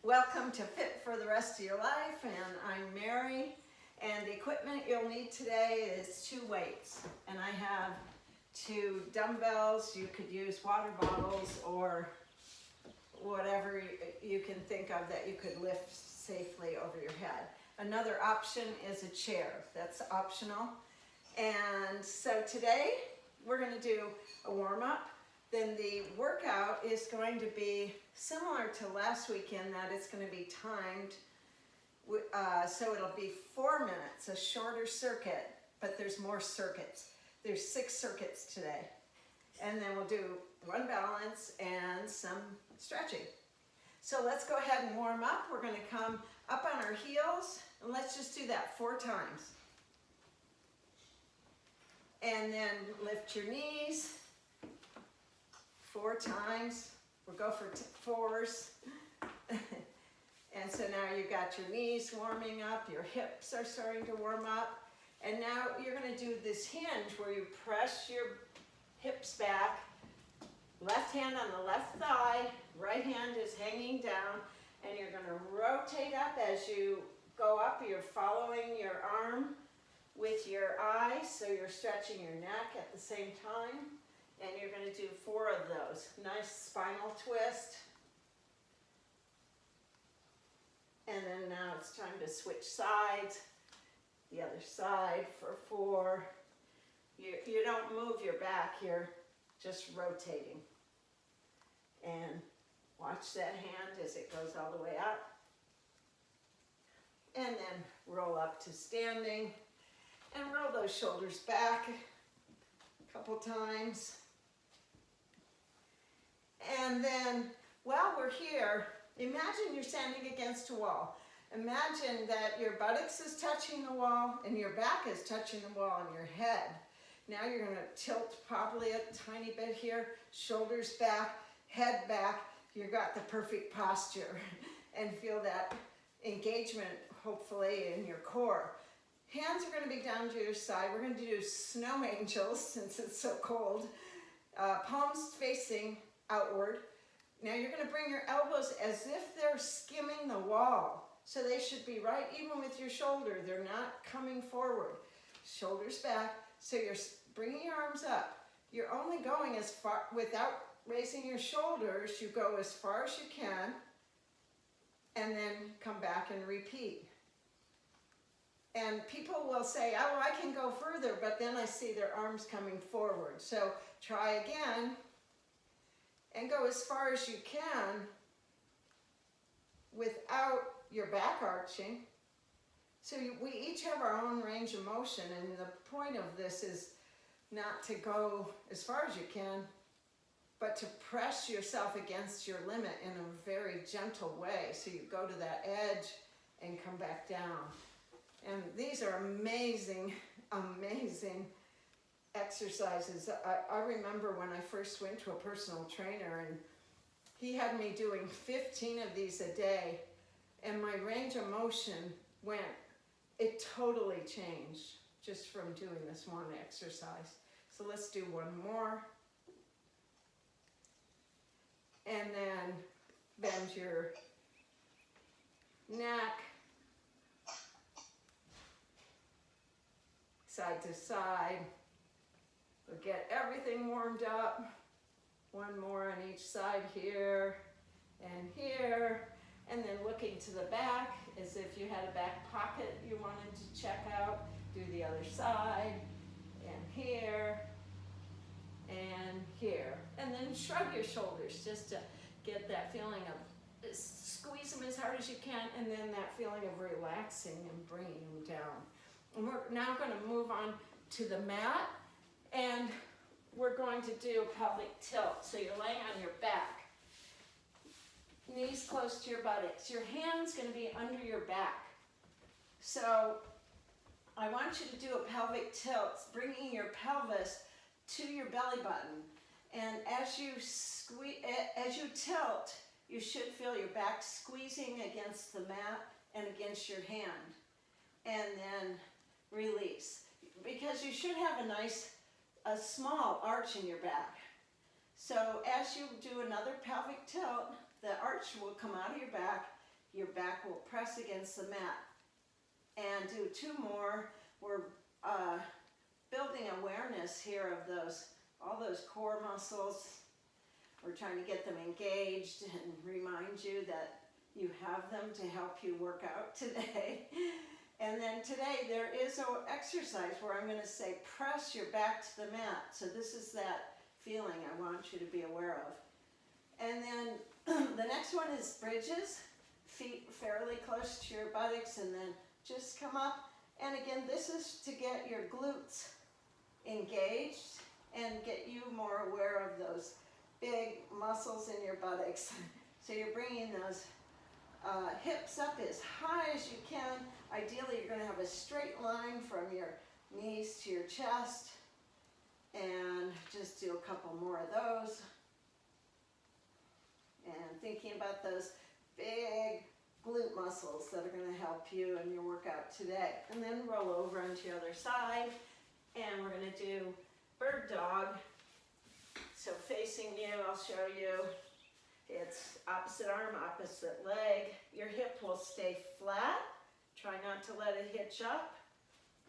Welcome to Fit for the Rest of Your Life, and I'm Mary. And the equipment you'll need today is 2 weights. And I have 2 dumbbells. You could use water bottles or whatever you can think of that you could lift safely over your head. Another option is a chair. That's optional. And so today we're going to do a warm-up. Then the workout is going to be similar to last weekend, that it's going to be timed. So it'll be 4 minutes, a shorter circuit, but there's more circuits. There's 6 circuits today. And then we'll do 1 balance and some stretching. So let's go ahead and warm up. We're going to come up on our heels, and let's just do that 4 times. And then lift your knees 4 times. We'll go for 4s. And so now you've got your knees warming up, your hips are starting to warm up. And now you're going to do this hinge where you press your hips back. Left hand on the left thigh, right hand is hanging down, and you're going to rotate up as you go up. You're following your arm with your eyes, so you're stretching your neck at the same time. And you're going to do 4 of those. Nice spinal twist. And then now it's time to switch sides. The other side for 4. You don't move your back, you're just rotating. And watch that hand as it goes all the way up. And then roll up to standing. And roll those shoulders back a couple times. And then while we're here, imagine you're standing against a wall. Imagine that your buttocks is touching the wall and your back is touching the wall and your head. Now you're going to tilt probably a tiny bit here, shoulders back, head back. You've got the perfect posture and feel that engagement hopefully in your core. Hands are going to be down to your side. We're going to do snow angels since it's so cold. Palms facing outward. Now you're going to bring your elbows as if they're skimming the wall. So they should be right even with your shoulder. They're not coming forward. Shoulders back. So you're bringing your arms up. You're only going as far, without raising your shoulders, you go as far as you can. And then come back and repeat. And people will say, oh, I can go further, but then I see their arms coming forward. So try again. And go as far as you can without your back arching. So we each have our own range of motion, and the point of this is not to go as far as you can, but to press yourself against your limit in a very gentle way. So you go to that edge and come back down. And these are amazing, amazing exercises. I remember when I first went to a personal trainer and he had me doing 15 of these a day, and my range of motion it totally changed just from doing this one exercise. So let's do 1 more. And then bend your neck side to side. We'll get everything warmed up. 1 more on each side here and here. And then looking to the back as if you had a back pocket you wanted to check out. Do the other side and here and here. And then shrug your shoulders just to get that feeling of squeeze them as hard as you can, and then that feeling of relaxing and bringing them down. And we're now going to move on to the mat. And we're going to do a pelvic tilt. So you're laying on your back, knees close to your buttocks. Your hand's going to be under your back. So I want you to do a pelvic tilt, bringing your pelvis to your belly button. And as you tilt, you should feel your back squeezing against the mat and against your hand. And then release. Because you should have a small arch in your back. So as you do another pelvic tilt, the arch will come out of your back your back will press against the mat. And do 2 more. We're building awareness here of all those core muscles. We're trying to get them engaged and remind you that you have them to help you work out today. And then today there is an exercise where I'm going to say press your back to the mat. So this is that feeling I want you to be aware of. And then the next one is bridges, feet fairly close to your buttocks, and then just come up. And again, this is to get your glutes engaged and get you more aware of those big muscles in your buttocks. So you're bringing those hips up as high as you can. Ideally, you're going to have a straight line from your knees to your chest. And just do a couple more of those. And thinking about those big glute muscles that are going to help you in your workout today. And then roll over onto the other side. And we're going to do bird dog. So facing you, I'll show you. It's opposite arm, opposite leg. Your hip will stay flat. Try not to let it hitch up.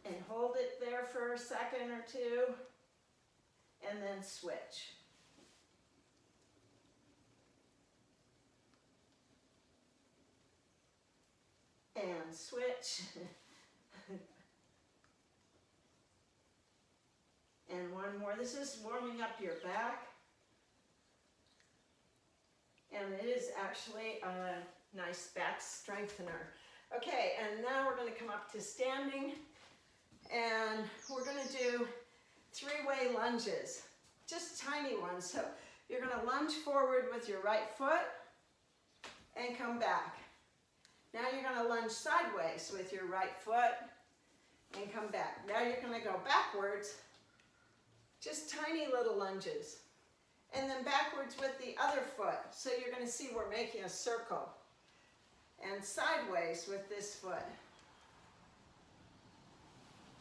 And hold it there for a second or two. And then switch. And switch. And one more. This is warming up your back. And it is actually a nice back strengthener. Okay, and now we're going to come up to standing. And we're going to do 3-way lunges. Just tiny ones. So you're going to lunge forward with your right foot and come back. Now you're going to lunge sideways with your right foot and come back. Now you're going to go backwards. Just tiny little lunges. And then backwards with the other foot. So you're going to see we're making a circle. And sideways with this foot.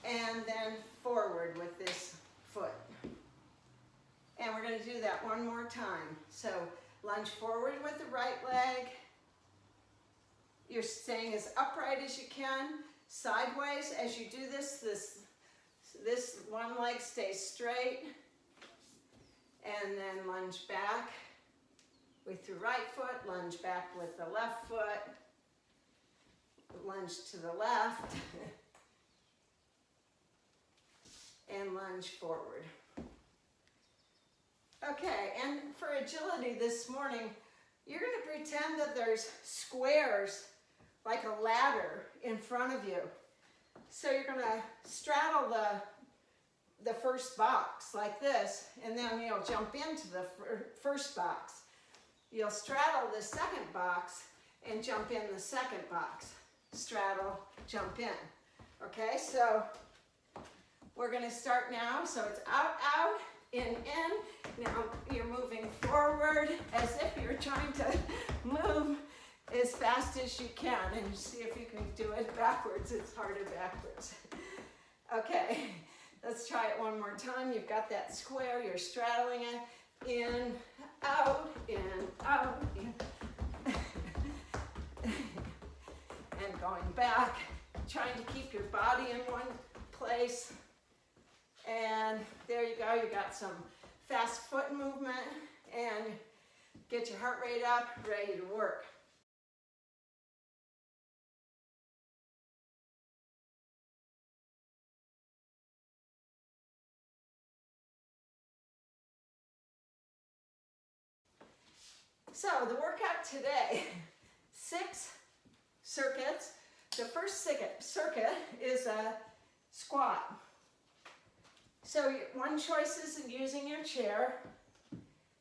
And then forward with this foot. And we're going to do that one more time. So lunge forward with the right leg. You're staying as upright as you can. Sideways as you do this one leg stays straight. And then lunge back with your right foot. Lunge back with the left foot. Lunge to the left. And lunge forward. Okay, and for agility this morning, you're going to pretend that there's squares like a ladder in front of you. So you're going to straddle the first box like this, and then you'll jump into the first box. You'll straddle the second box and jump in the second box. Straddle, jump in. Okay, so we're going to start now. So it's out, out, in. Now you're moving forward as if you're trying to move as fast as you can, and see if you can do it backwards. It's harder backwards. Okay, let's try it one more time. You've got that square, you're straddling it. In, out, in. And going back, trying to keep your body in one place. And there you go, you got some fast foot movement, and get your heart rate up, ready to work. So the workout today, 6 circuits. The first circuit is a squat. So one choice is using your chair,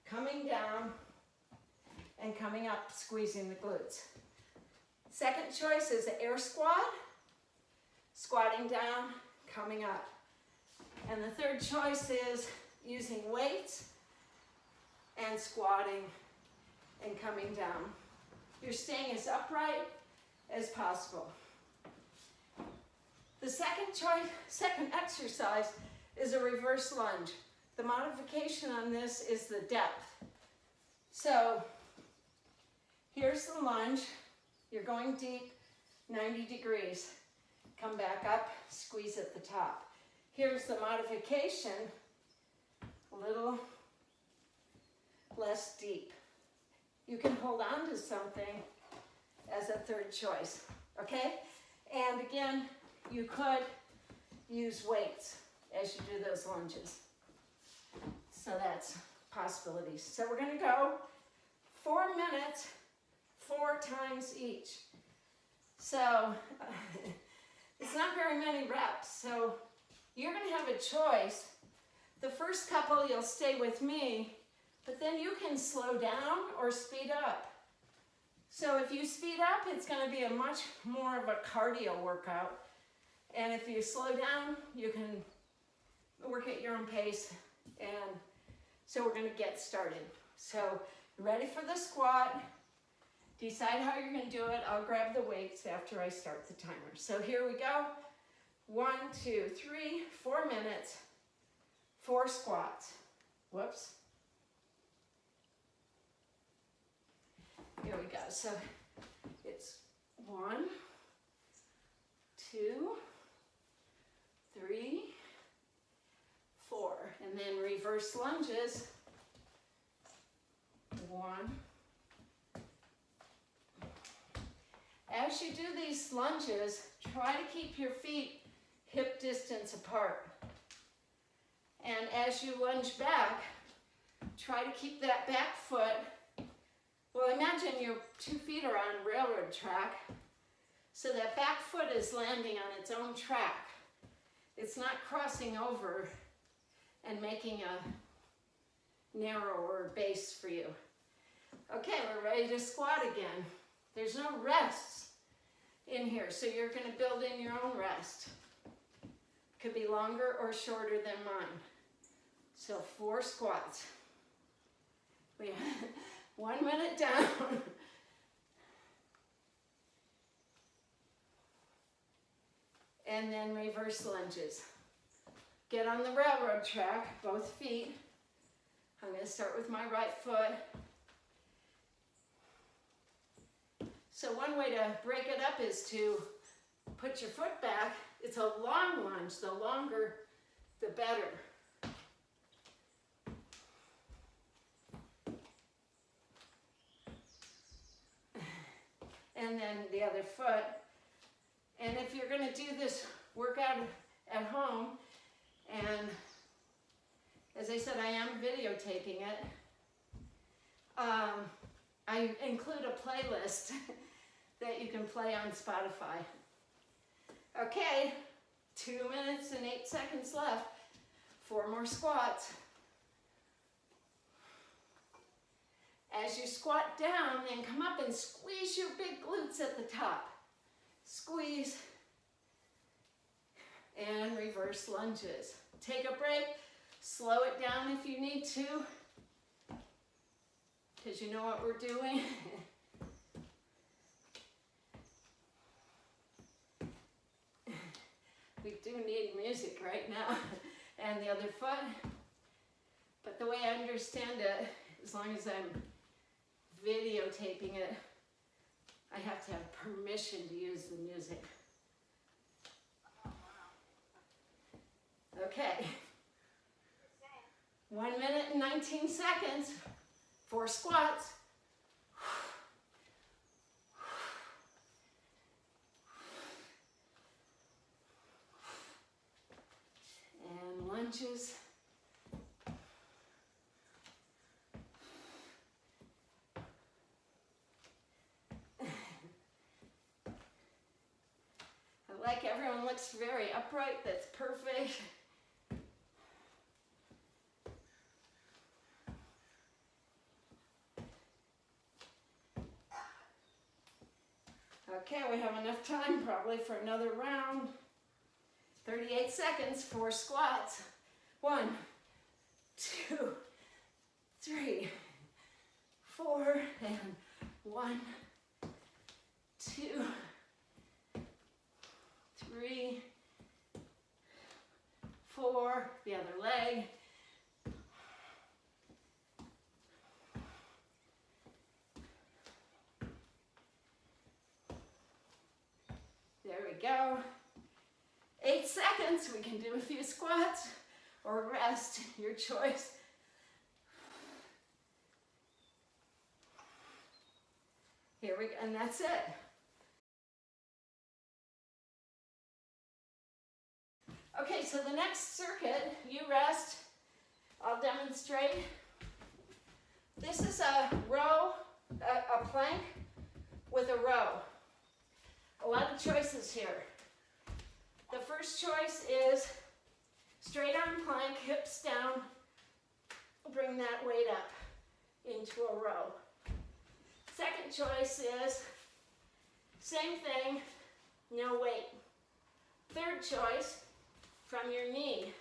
coming down and coming up, squeezing the glutes. Second choice is an air squat, squatting down, coming up. And the third choice is using weights and squatting and coming down. You're staying as upright as possible. The second exercise is a reverse lunge. The modification on this is the depth. So here's the lunge. You're going deep, 90 degrees. Come back up, squeeze at the top. Here's the modification, a little less deep. You can hold on to something as a third choice, okay? And again, you could use weights as you do those lunges. So that's possibilities. So we're gonna go 4 minutes, 4 times each. So it's not very many reps. So you're gonna have a choice. The first couple you'll stay with me, but then you can slow down or speed up. So if you speed up, it's gonna be a much more of a cardio workout. And if you slow down, you can work at your own pace. And so we're gonna get started. So ready for the squat. Decide how you're gonna do it. I'll grab the weights after I start the timer. So here we go. 1, 2, 3, 4 minutes, 4 squats. Whoops. Here we go. So it's 1, 2, 3, 4. And then reverse lunges. 1. As you do these lunges, try to keep your feet hip distance apart. And as you lunge back, try to keep that back foot. Well, imagine your 2 feet are on railroad track, so that back foot is landing on its own track. It's not crossing over and making a narrower base for you. Okay, we're ready to squat again. There's no rests in here, so you're going to build in your own rest. Could be longer or shorter than mine. So 4 squats. We have 1 minute down. And then reverse lunges. Get on the railroad track, both feet. I'm going to start with my right foot. So one way to break it up is to put your foot back. It's a long lunge. The longer, the better. And then the other foot. And if you're going to do this workout at home, and as I said, I am videotaping it, I include a playlist that you can play on Spotify. Okay, 2 minutes and 8 seconds left. 4 more squats. As you squat down, then come up and squeeze your big glutes at the top. Squeeze. And reverse lunges. Take a break. Slow it down if you need to, because you know what we're doing. We do need music right now. And the other foot. But the way I understand it, as long as I'm videotaping it, I have to have permission to use the music. Okay. 1 minute and 19 seconds. 4 squats. And lunges. Like everyone looks very upright, that's perfect. Okay, we have enough time probably for another round. 38 seconds, 4 squats. 1, 2, 3, 4, and 1, 2, 3, 4, the other leg. go. 8 seconds, we can do a few squats or rest, your choice. Here we go, and that's it. Okay, so the next circuit, you rest. I'll demonstrate. This is a row, a plank with a row. A lot of choices here. The first choice is straight arm plank, hips down. Bring that weight up into a row. Second choice is same thing, no weight. Third choice, from your knee,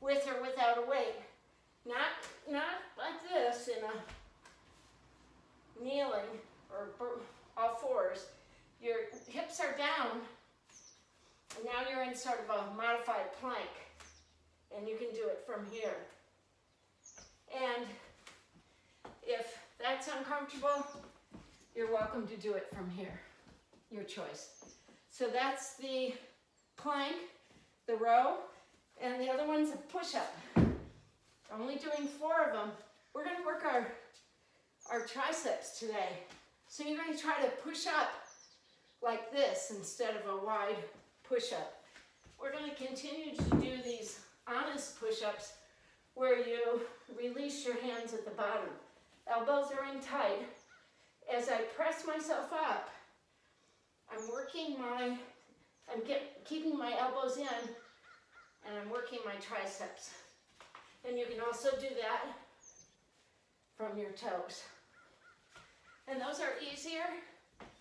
with or without a weight. Not like this in a kneeling or all fours. Your hips are down, and now you're in sort of a modified plank, and you can do it from here. And if that's uncomfortable, you're welcome to do it from here, your choice. So that's the plank, the row, and the other one's a push-up. Only doing 4 of them. We're gonna work our triceps today. So you're gonna try to push up like this instead of a wide push-up. We're gonna continue to do these honest push-ups where you release your hands at the bottom. Elbows are in tight. As I press myself up, I'm keeping my elbows in, and I'm working my triceps. And you can also do that from your toes. And those are easier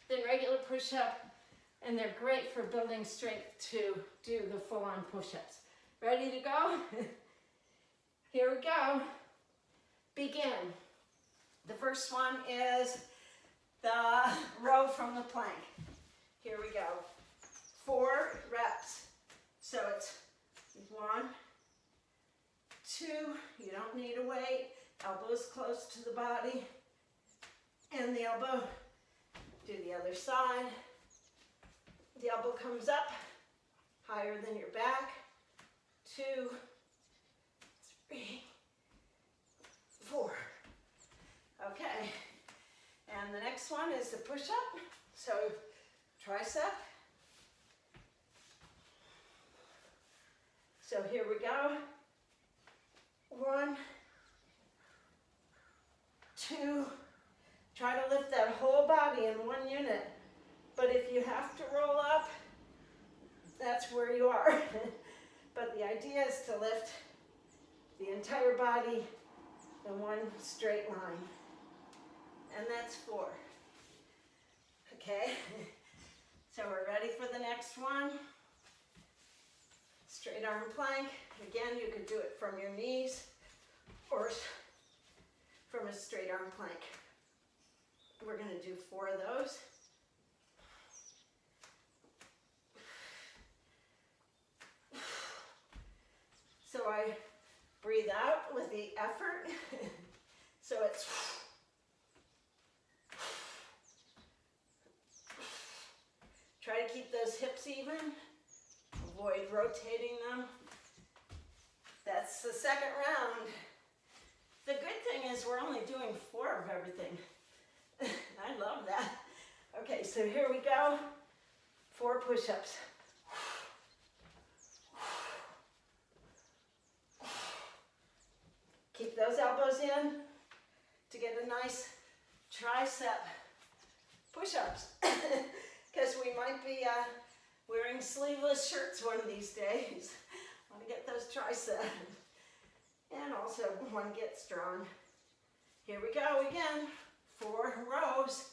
than regular push-up, and they're great for building strength to do the full-on push-ups. Ready to go? Here we go. Begin. The first one is the row from the plank. Here we go. 4 reps. So it's 1, 2, you don't need a weight, elbows close to the body, and the elbow, do the other side. The elbow comes up higher than your back. 2, 3, 4. Okay, and the next one is the push-up. So tricep. So here we go. 1, 2. Try to lift that whole body in 1 unit. But if you have to roll up, that's where you are. But the idea is to lift the entire body in 1 straight line. And that's 4. Okay? So we're ready for the next one. Straight arm plank. Again, you could do it from your knees or from a straight arm plank. We're going to do 4 of those. So I breathe out with the effort. So it's try to keep those hips even. Avoid rotating them. That's the second round. The good thing is we're only doing 4 of everything. I love that. Okay, so here we go. 4 push-ups. Keep those elbows in to get a nice tricep push-ups. Because we might be wearing sleeveless shirts one of these days. Want to get those triceps. And also want to get strong. Here we go again. 4 rows.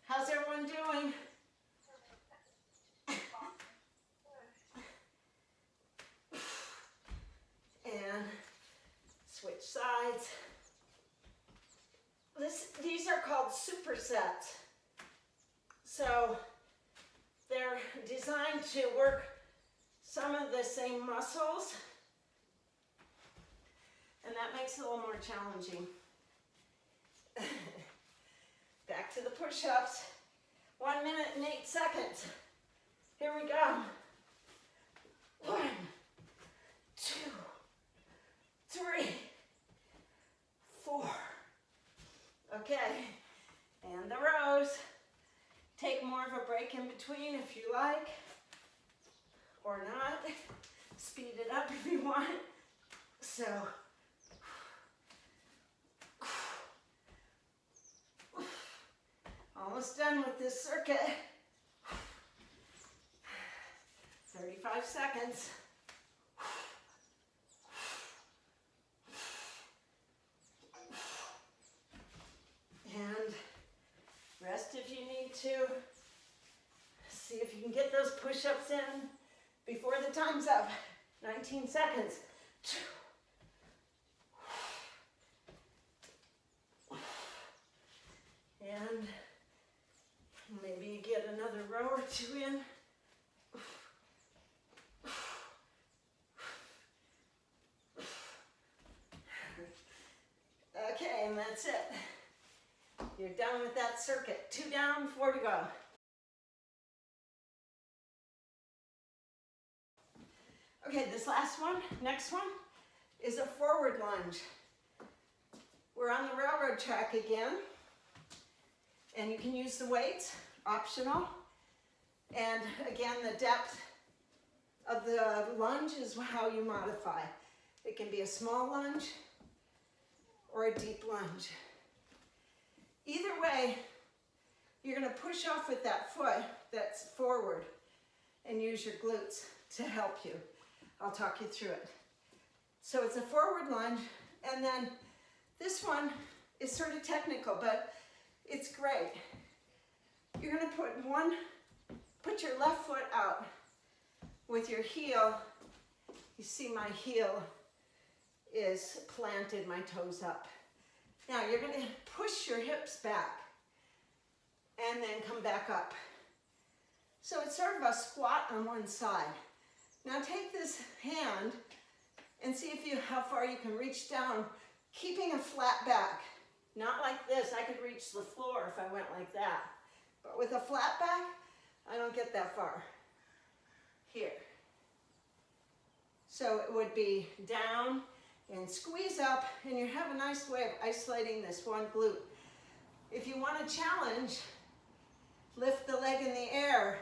How's everyone doing? And switch sides. These are called supersets. So they're designed to work some of the same muscles, and that makes it a little more challenging. Back to the push-ups. 1 minute and 8 seconds. Here we go. 1, 2, 3, 4. Okay, and the rows. Take more of a break in between if you like, or not. Speed it up if you want. So, almost done with this circuit. 35 seconds. And rest if you need to. See if you can get those push-ups in before the time's up. 19 seconds. And maybe you get another row or two in. Okay, and that's it. You're done with that circuit. 2 down, 4 to go. Okay, this last one, next one, is a forward lunge. We're on the railroad track again, and you can use the weights, optional. And again, the depth of the lunge is how you modify. It can be a small lunge or a deep lunge. Either way, you're going to push off with that foot that's forward and use your glutes to help you. I'll talk you through it. So it's a forward lunge, and then this one is sort of technical, but it's great. You're going to put your left foot out with your heel. You see my heel is planted, my toes up. Now you're going to push your hips back and then come back up. So it's sort of a squat on one side. Now take this hand and see how far you can reach down, keeping a flat back. Not like this. I could reach the floor if I went like that. But with a flat back, I don't get that far. Here. So it would be down and squeeze up, and you have a nice way of isolating this one glute. If you want to challenge, lift the leg in the air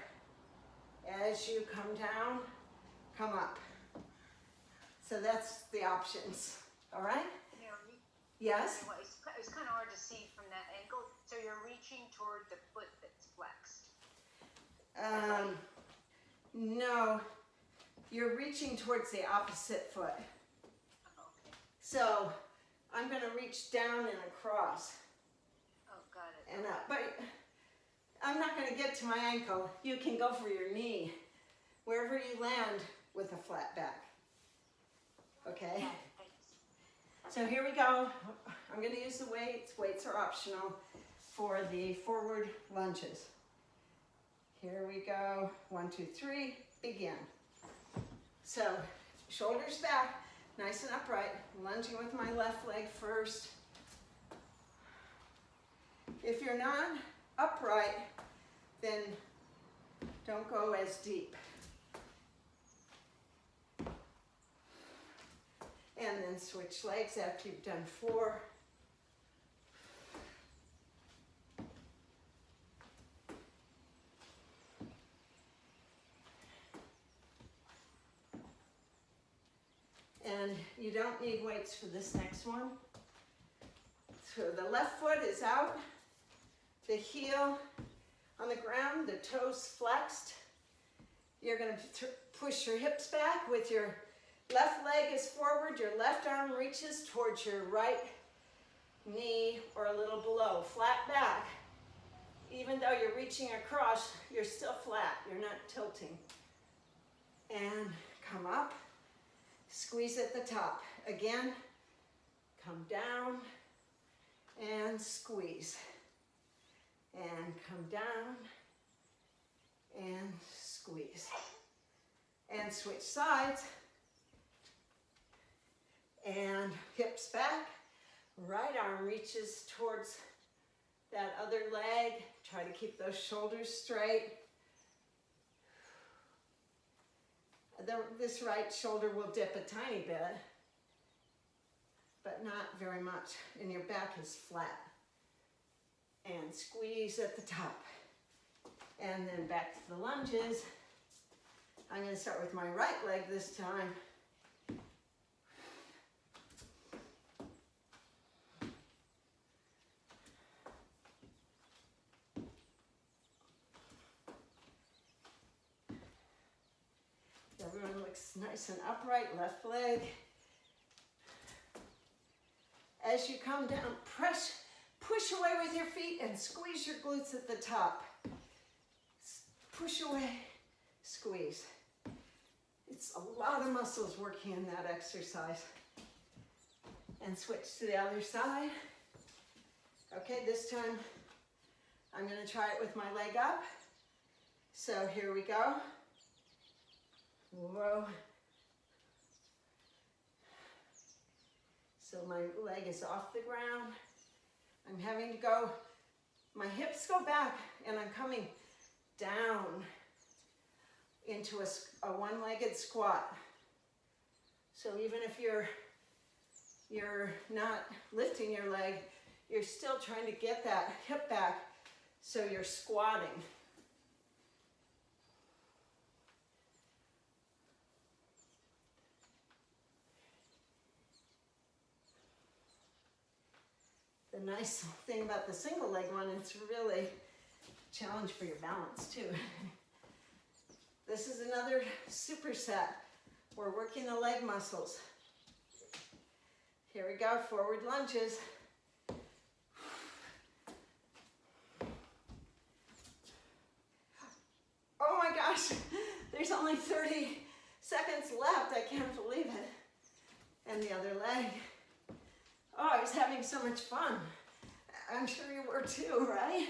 as you come down, come up. So that's the options, all right? Yes? It's kind of hard to see from that angle. So you're reaching toward the foot that's flexed. No, you're reaching towards the opposite foot. Okay. So I'm going to reach down and across. Oh, got it. And up. But I'm not going to get to my ankle. You can go for your knee, wherever you land with a flat back. Okay? So here we go. I'm going to use the weights. Weights are optional for the forward lunges. Here we go. 1, 2, 3. Begin. So shoulders back, nice and upright. Lunging with my left leg first. If you're not upright, then don't go as deep. And then switch legs after you've done 4. And you don't need weights for this next one. So the left foot is out, the heel on the ground, the toes flexed. You're going to push your hips back with your left leg is forward, your left arm reaches towards your right knee or a little below, flat back. Even though you're reaching across, you're still flat, you're not tilting. And come up, squeeze at the top. Again, come down and squeeze. And come down and squeeze. And switch sides. And hips back, right arm reaches towards that other leg. Try to keep those shoulders straight. This right shoulder will dip a tiny bit, but not very much, and your back is flat. And squeeze at the top. And then back to the lunges. I'm going to start with my right leg this time. Everyone looks nice and upright, left leg. As you come down, push away with your feet and squeeze your glutes at the top. Push away, squeeze. It's a lot of muscles working in that exercise. And switch to the other side. Okay, this time I'm going to try it with my leg up. So here we go. Whoa. So my leg is off the ground. I'm having to go, my hips go back and I'm coming down into a one-legged squat. So even if you're not lifting your leg, you're still trying to get that hip back, so you're squatting. The nice thing about the single leg one, it's really a challenge for your balance too. This is another superset. We're working the leg muscles. Here we go, forward lunges. Oh my gosh, there's only 30 seconds left. I can't believe it. And the other leg. Oh, I was having so much fun. I'm sure you were too, right?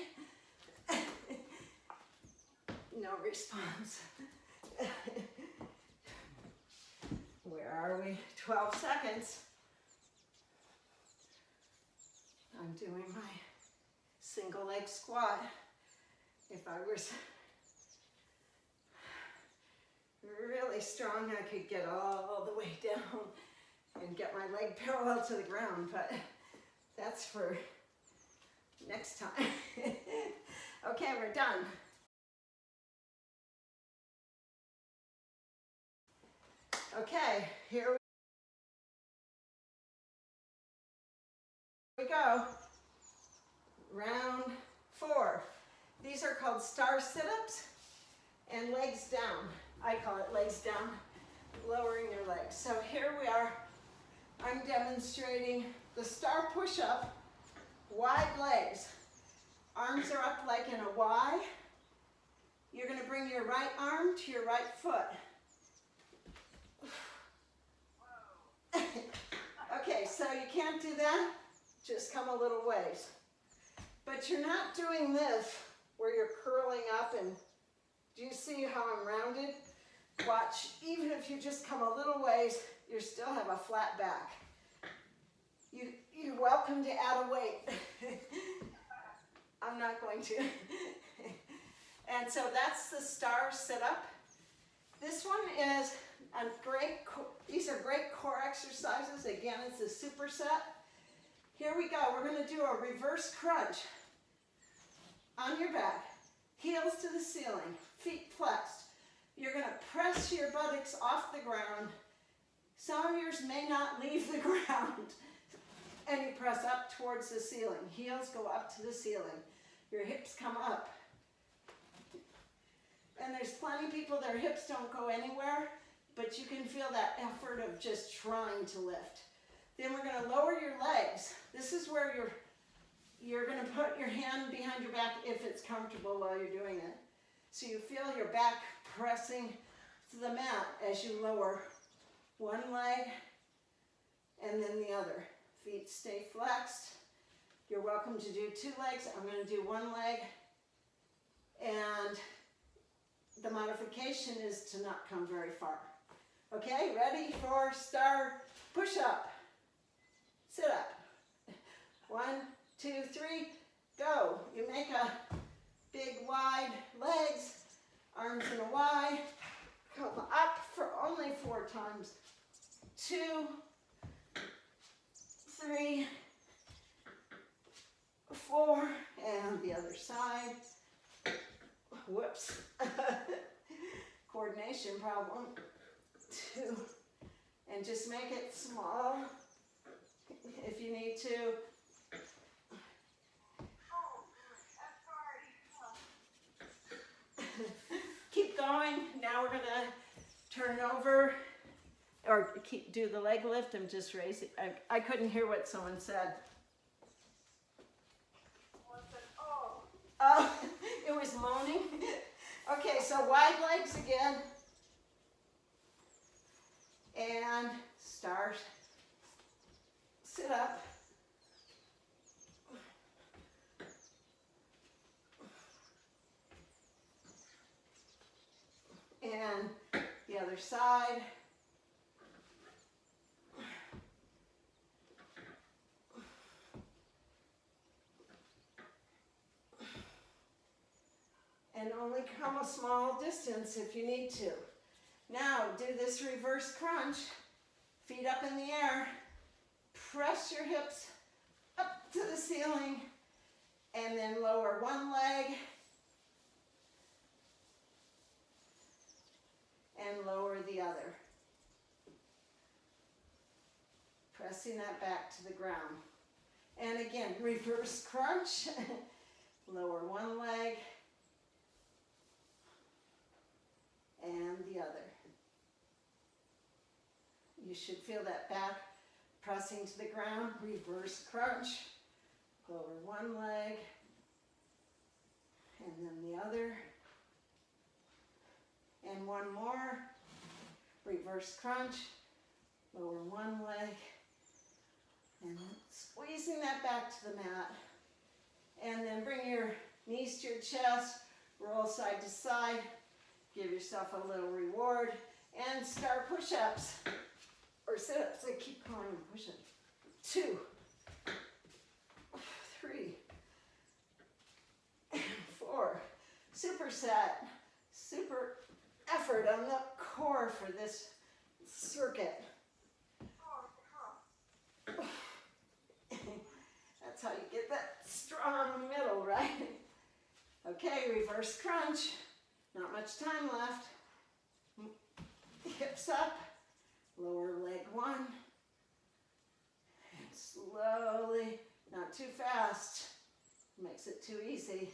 No response. Where are we? 12 seconds. I'm doing my single leg squat. If I was really strong, I could get all the way down and get my leg parallel to the ground, but that's for next time. Okay, we're done. Okay, here we go. Round 4. These are called star sit-ups and legs down. I call it legs down, lowering your legs. So here we are. I'm demonstrating the star push-up, wide legs. Arms are up like in a Y. You're going to bring your right arm to your right foot. Okay, so you can't do that. Just come a little ways. But you're not doing this where you're curling up and do you see how I'm rounded? Watch, even if you just come a little ways, you still have a flat back. You're welcome to add a weight. I'm not going to. And so that's the star sit-up. This one is a these are great core exercises. Again, it's a superset. Here we go. We're going to do a reverse crunch on your back. Heels to the ceiling, feet flexed. You're going to press your buttocks off the ground. Some of yours may not leave the ground. And you press up towards the ceiling. Heels go up to the ceiling. Your hips come up. And there's plenty of people, their hips don't go anywhere, but you can feel that effort of just trying to lift. Then we're going to lower your legs. This is where you're going to put your hand behind your back if it's comfortable while you're doing it. So you feel your back pressing to the mat as you lower one leg and then the other. Feet stay flexed. You're welcome to do 2 legs. I'm going to do 1 leg. And the modification is to not come very far. Okay, ready for star push-up. Sit up. 1, 2, 3, go. You make a big wide legs, arms in a Y. Come up for only 4 times. 2, 3, 4, and the other side. Whoops. Coordination problem. 2, and just make it small if you need to. Keep going. Now we're going to turn over or do the leg lift and just raise it. I couldn't hear what someone said. Oh, it was moaning. Okay, so wide legs again. And start. Sit up. And the other side. And only come a small distance if you need to. Now do this reverse crunch. Feet up in the air. Press your hips up to the ceiling. And then lower one leg. And lower the other. Pressing that back to the ground. And again, reverse crunch. Lower one leg. And the other. You should feel that back pressing to the ground. Reverse crunch. Lower one leg. And then the other. And one more. Reverse crunch. Lower one leg. And squeezing that back to the mat. And then bring your knees to your chest. Roll side to side. Give yourself a little reward and start push-ups or sit-ups. I keep calling them push-ups. 2, 3, and 4. Superset. Super effort on the core for this circuit. That's how you get that strong middle, right? Okay, reverse crunch. Not much time left. Hips up. Lower leg one. And slowly, not too fast. Makes it too easy.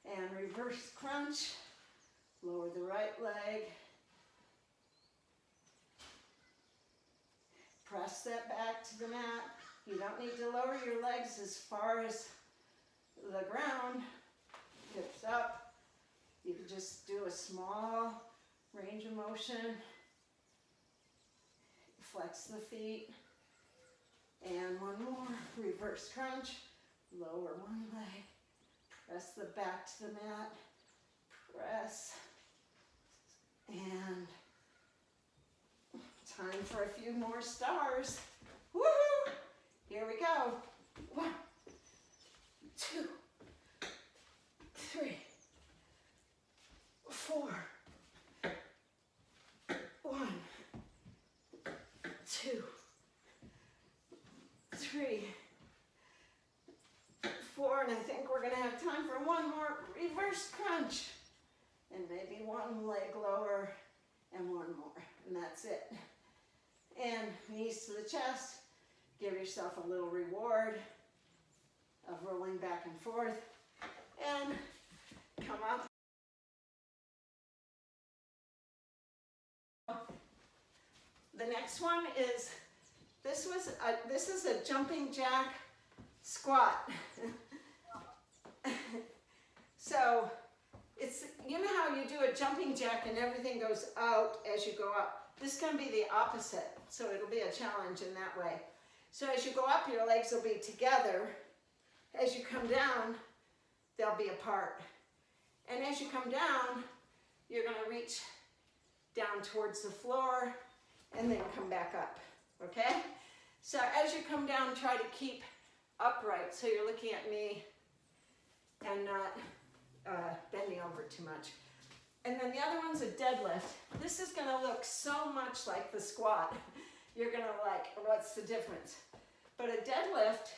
And reverse crunch. Lower the right leg. Press that back to the mat. You don't need to lower your legs as far as the ground. Hips up. You can just do a small range of motion. Flex the feet. And one more. Reverse crunch. Lower one leg. Press the back to the mat. Press. And time for a few more stars. Woohoo! Here we go. 1, 2, 3. 4, 1, 2, 3, 4, and I think we're going to have time for one more reverse crunch, and maybe one leg lower, and one more, and that's it. And knees to the chest. Give yourself a little reward of rolling back and forth, and come up. The next one is, this is a jumping jack squat. So it's, you know how you do a jumping jack and everything goes out as you go up. This is going to be the opposite, so it'll be a challenge in that way. So as you go up, your legs will be together. As you come down, they'll be apart. And as you come down, you're going to reach down towards the floor and then come back up, okay? So as you come down, try to keep upright so you're looking at me and not bending over too much. And then the other one's a deadlift. This is gonna look so much like the squat. You're gonna like, what's the difference? But a deadlift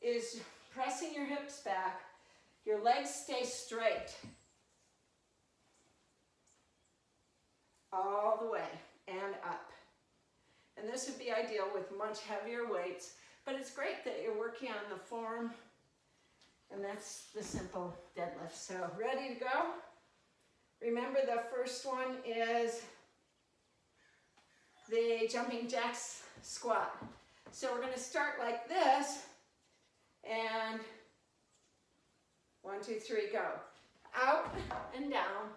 is pressing your hips back, your legs stay straight. All the way and up. And this would be ideal with much heavier weights, but it's great that you're working on the form, and that's the simple deadlift. So ready to go? Remember, the first one is the jumping jacks squat. So we're gonna start like this, and 1, 2, 3, go. Out and down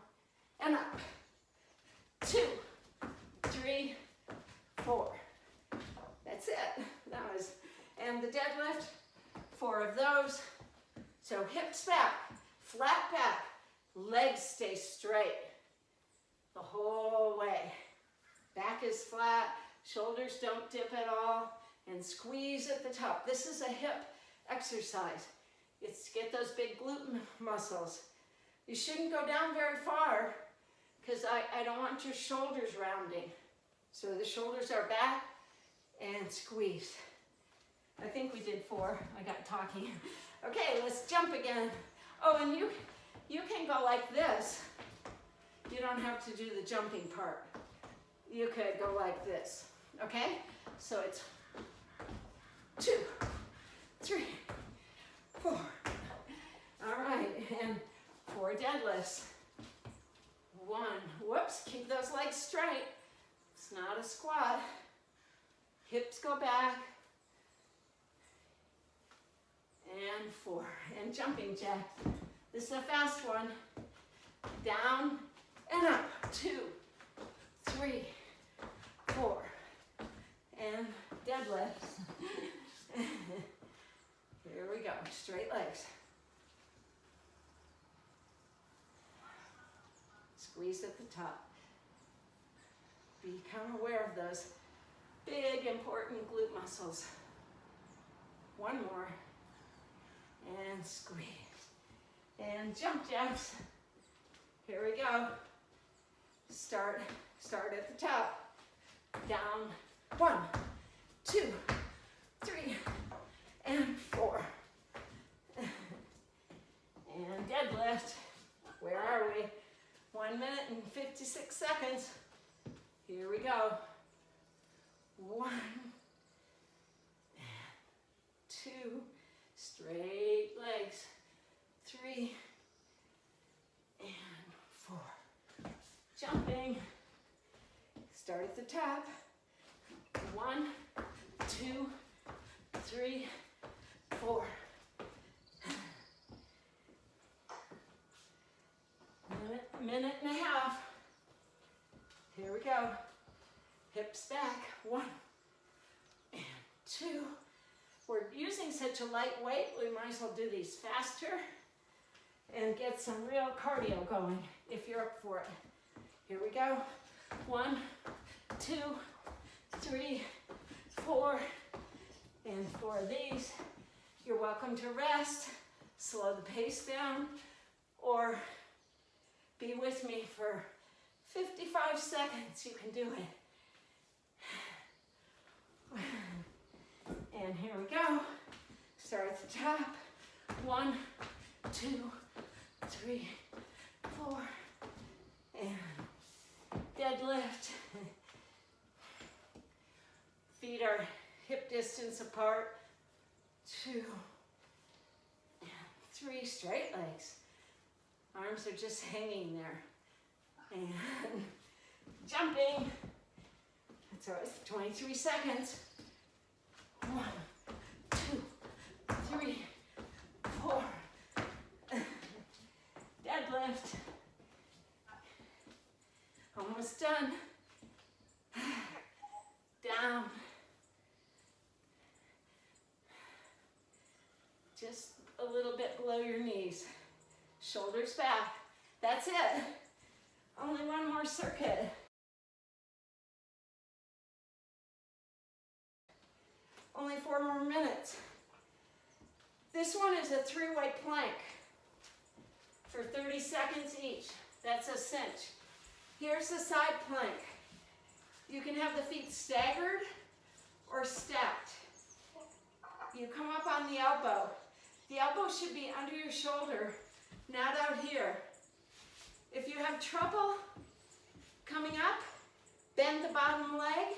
and up. 2, 3, 4. That's it. That was, and the deadlift, 4 of those. So hips back, flat back, legs stay straight the whole way. Back is flat, shoulders don't dip at all, and squeeze at the top. This is a hip exercise. It's to get those big glute muscles. You shouldn't go down very far, because I don't want your shoulders rounding. So the shoulders are back and squeeze. I think we did 4. I got talking. Okay, let's jump again. Oh, and you can go like this. You don't have to do the jumping part. You could go like this, okay? So it's 2, 3, 4. All right, and 4 deadlifts. 1, whoops, keep those legs straight. It's not a squat. Hips go back. And 4, and jumping jack. This is a fast one. Down and up. 2, 3, 4, and deadlifts. Here we go, straight legs. Squeeze at the top. Become aware of those big, important glute muscles. 1 more. And squeeze. And jump jacks. Here we go. Start at the top. Down. 1, 2, 3, and 4. And deadlift. Where are we? 1 minute and 56 seconds. Here we go. 1 and 2. Straight legs. 3 and 4. Jumping. Start at the top. 1, 2, 3, 4. Minute and a half. Here we go. Hips back. 1 and 2. We're using such a light weight, we might as well do these faster and get some real cardio going if you're up for it. Here we go. 1, 2, 3, 4, and 4 of these. You're welcome to rest, slow the pace down, or be with me for 55 seconds. You can do it. And here we go. Start at the top. 1, 2, 3, 4, and deadlift. Feet are hip distance apart. 2 and 3, straight legs. Arms are just hanging there. And jumping. So it's 23 seconds. 1, 2, 3, 4. Deadlift. Almost done. Down. Just a little bit below your knees. Shoulders back. That's it. Only 1 more circuit. Only 4 more minutes. This one is a 3-way plank for 30 seconds each. That's a cinch. Here's the side plank. You can have the feet staggered or stacked. You come up on the elbow. The elbow should be under your shoulder, not out here. If you have trouble coming up, bend the bottom leg,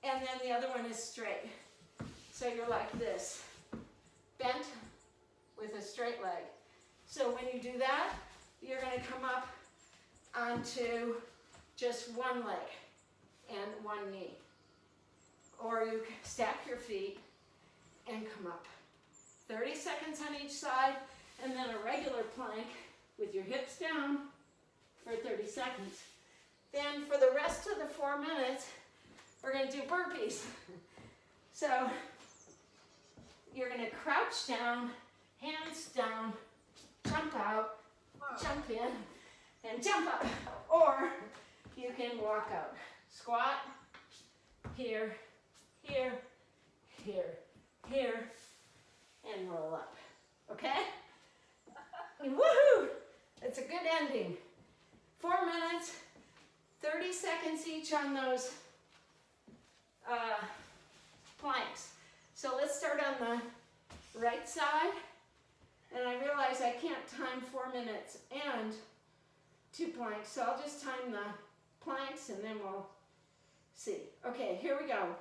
and then the other one is straight. So you're like this, bent with a straight leg. So when you do that, you're going to come up onto just one leg and one knee. Or you can stack your feet and come up. 30 seconds on each side, and then a regular plank with your hips down for 30 seconds. Then for the rest of the 4 minutes, we're going to do burpees. So you're going to crouch down, hands down, jump out, jump in, and jump up. Or you can walk out. Squat, here, here, here, here, and roll up. Okay? Woohoo! It's a good ending. 4 minutes, 30 seconds each on those planks. So let's start on the right side. And I realize I can't time 4 minutes and 2 planks, so I'll just time the planks and then we'll see. Okay, here we go.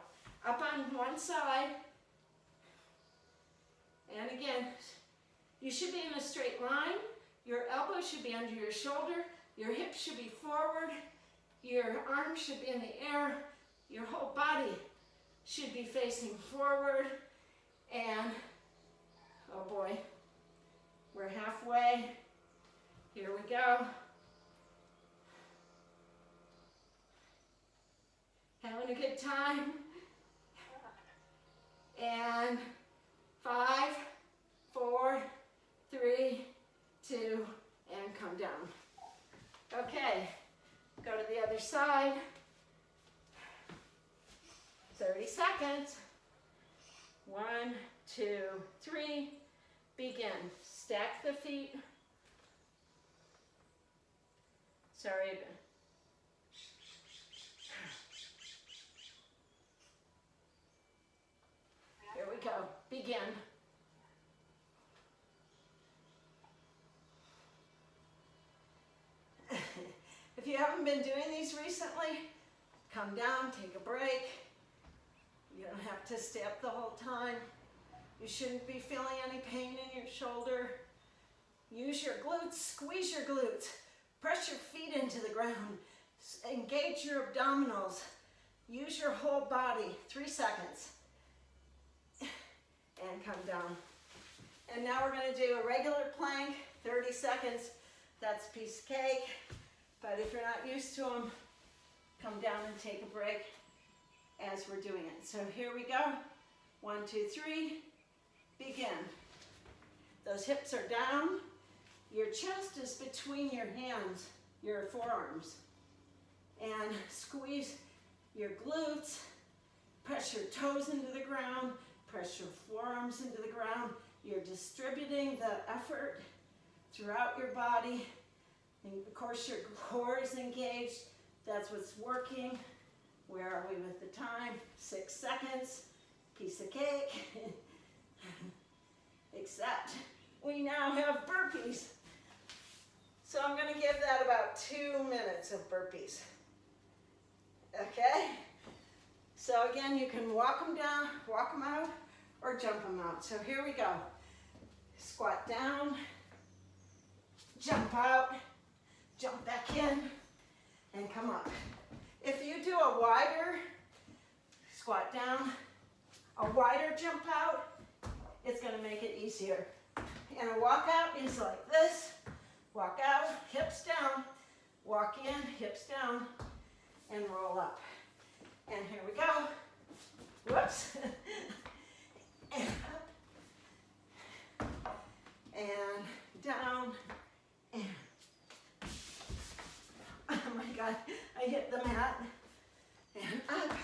Up on one side. And again, you should be in a straight line. Your elbow should be under your shoulder. Your hips should be forward. Your arms should be in the air. Your whole body should be facing forward. And, oh boy, we're halfway. Here we go. Having a good time. And 5, 4, 3, 2, and come down. Okay, go to the other side. 30 seconds. 1, 2, 3. Begin. Stack the feet. Sorry. Here we go. Begin. If you haven't been doing these recently, come down, take a break. You don't have to stay up the whole time. You shouldn't be feeling any pain in your shoulder. Use your glutes, squeeze your glutes. Press your feet into the ground. Engage your abdominals. Use your whole body. 3 seconds. And come down. And now we're going to do a regular plank, 30 seconds. That's a piece of cake. But if you're not used to them, come down and take a break as we're doing it. So here we go. 1, 2, 3. Begin. Those hips are down. Your chest is between your hands, your forearms. And squeeze your glutes. Press your toes into the ground. Press your forearms into the ground. You're distributing the effort throughout your body. And of course your core is engaged. That's what's working. Where are we with the time? 6 seconds. Piece of cake. Except we now have burpees. So I'm going to give that about 2 minutes of burpees. Okay? So again, you can walk them down, walk them out, or jump them out. So here we go. Squat down, jump out, jump back in, and come up. If you do a wider squat down, a wider jump out, it's going to make it easier. And a walk out is like this. Walk out, hips down, walk in, hips down, and roll up. And here we go. Whoops. And up. And down. And. Oh my God, I hit the mat. And up.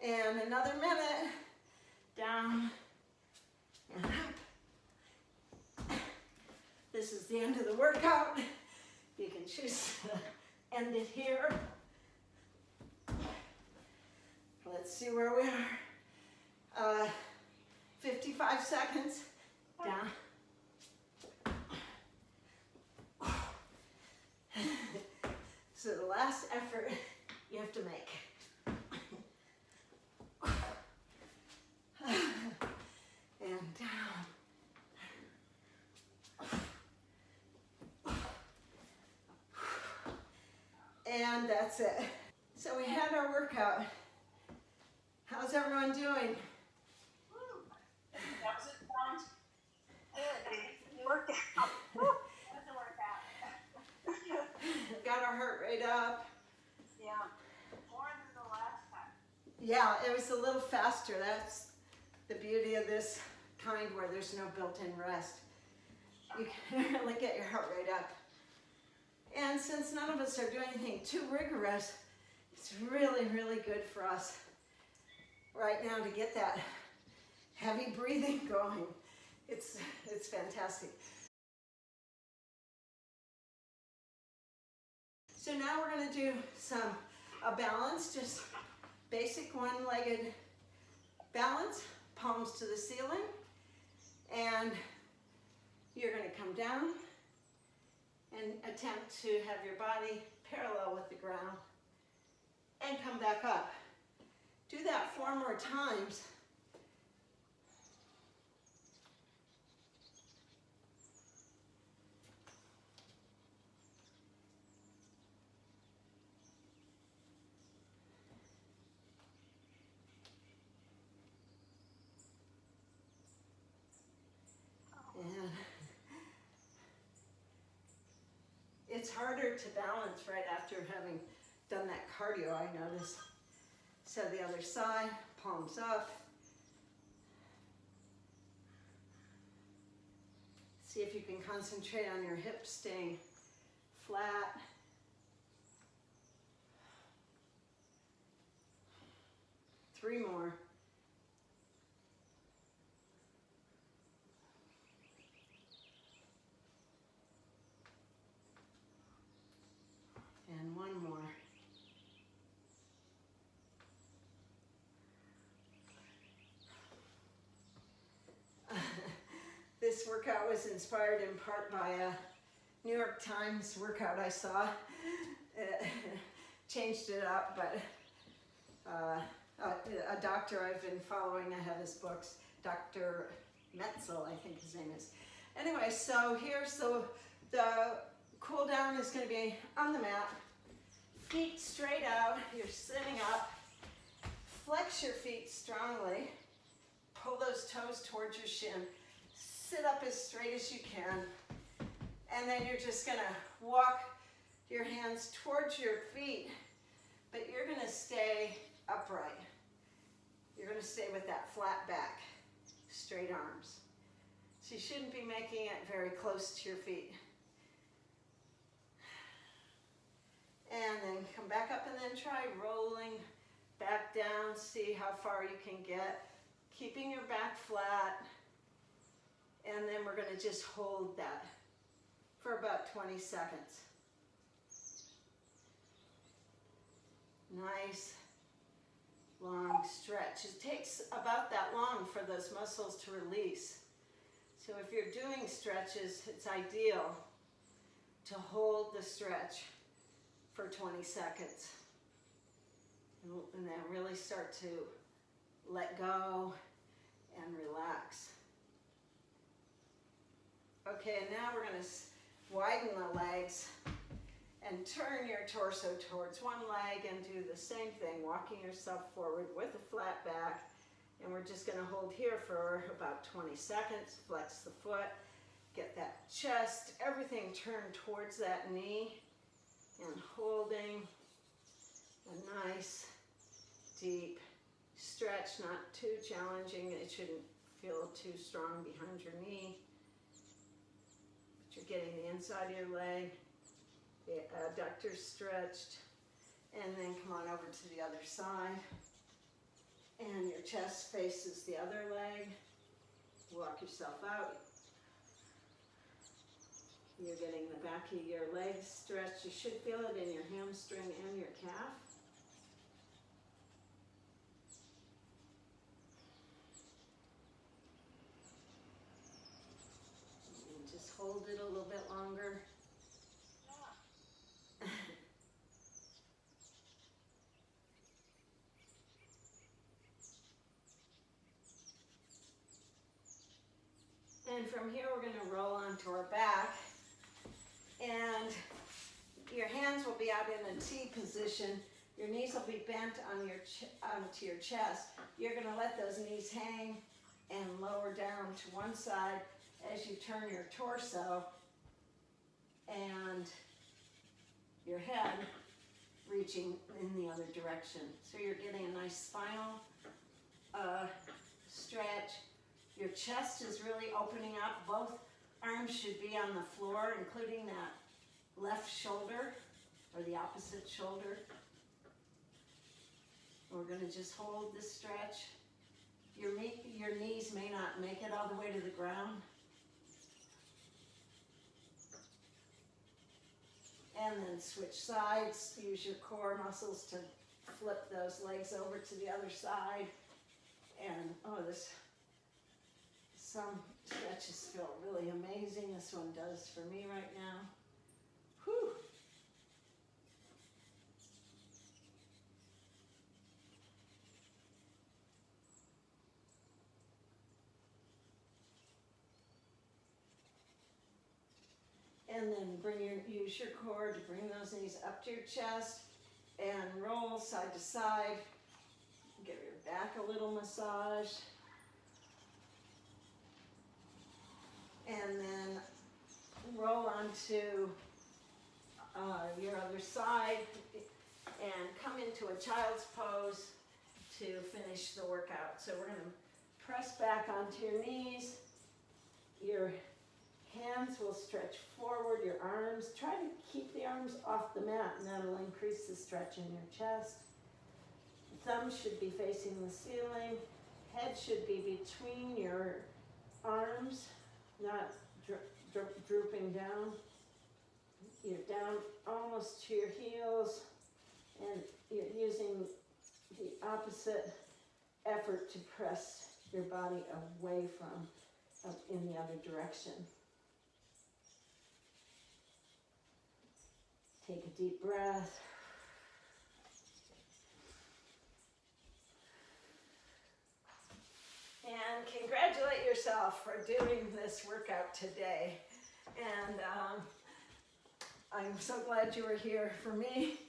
And another minute. Down. And up. This is the end of the workout. You can choose to end it here. Let's see where we are. 55 seconds down. So the last effort you have to make. And down. And that's it. So we had our workout. How's everyone doing? That was it, sounds good. Workout. That's a workout. Got our heart rate up. Yeah, more than the last time. Yeah, it was a little faster. That's the beauty of this kind where there's no built-in rest. You can really get your heart rate up. And since none of us are doing anything too rigorous, it's really, really good for us right now to get that heavy breathing going. It's fantastic. So now we're going to do a balance, just basic one-legged balance, palms to the ceiling, and you're going to come down and attempt to have your body parallel with the ground and come back up. Do that 4 more times. And it's harder to balance right after having done that cardio, I noticed. So the other side, palms up. See if you can concentrate on your hips staying flat. Three more. And one more. This workout was inspired in part by a New York Times workout I saw. Changed it up, but a doctor I've been following, I have his books, Dr. Metzel, I think his name is. Anyway, so here's the cool down is going to be on the mat. Feet straight out, you're sitting up. Flex your feet strongly. Pull those toes towards your shin. Sit up as straight as you can. And then you're just going to walk your hands towards your feet, but you're going to stay upright. You're going to stay with that flat back, straight arms. So you shouldn't be making it very close to your feet. And then come back up and then try rolling back down. See how far you can get. Keeping your back flat. And then we're going to just hold that for about 20 seconds. Nice long stretch. It takes about that long for those muscles to release. So if you're doing stretches, it's ideal to hold the stretch for 20 seconds. And then really start to let go and relax. Okay, and now we're going to widen the legs and turn your torso towards one leg and do the same thing, walking yourself forward with a flat back. And we're just going to hold here for about 20 seconds. Flex the foot, get that chest, everything turned towards that knee, and holding a nice deep stretch, not too challenging. It shouldn't feel too strong behind your knee. But you're getting the inside of your leg, the adductors stretched, and then come on over to the other side. And your chest faces the other leg. Walk yourself out. You're getting the back of your legs stretched. You should feel it in your hamstring and your calf. And just hold it a little bit longer. And from here we're going to roll onto our back, and your hands will be out in a T position. Your knees will be bent on onto your chest. You're going to let those knees hang and lower down to one side as you turn your torso and your head reaching in the other direction. So you're getting a nice spinal stretch. Your chest is really opening up. Both arms should be on the floor, including that left shoulder or the opposite shoulder. We're going to just hold this stretch. Your knees may not make it all the way to the ground. And then switch sides. Use your core muscles to flip those legs over to the other side. And some stretches feel really amazing. This one does for me right now. Whew. And then use your core to bring those knees up to your chest and roll side to side. Give your back a little massage. And then roll onto your other side and come into a child's pose to finish the workout. So we're going to press back onto your knees. Your hands will stretch forward, your arms. Try to keep the arms off the mat, and that'll increase the stretch in your chest. Thumbs should be facing the ceiling. Head should be between your arms, not drooping down. You're down almost to your heels, and you're using the opposite effort to press your body away from in the other direction. Take a deep breath. And congratulate yourself for doing this workout today. And I'm so glad you were here. For me,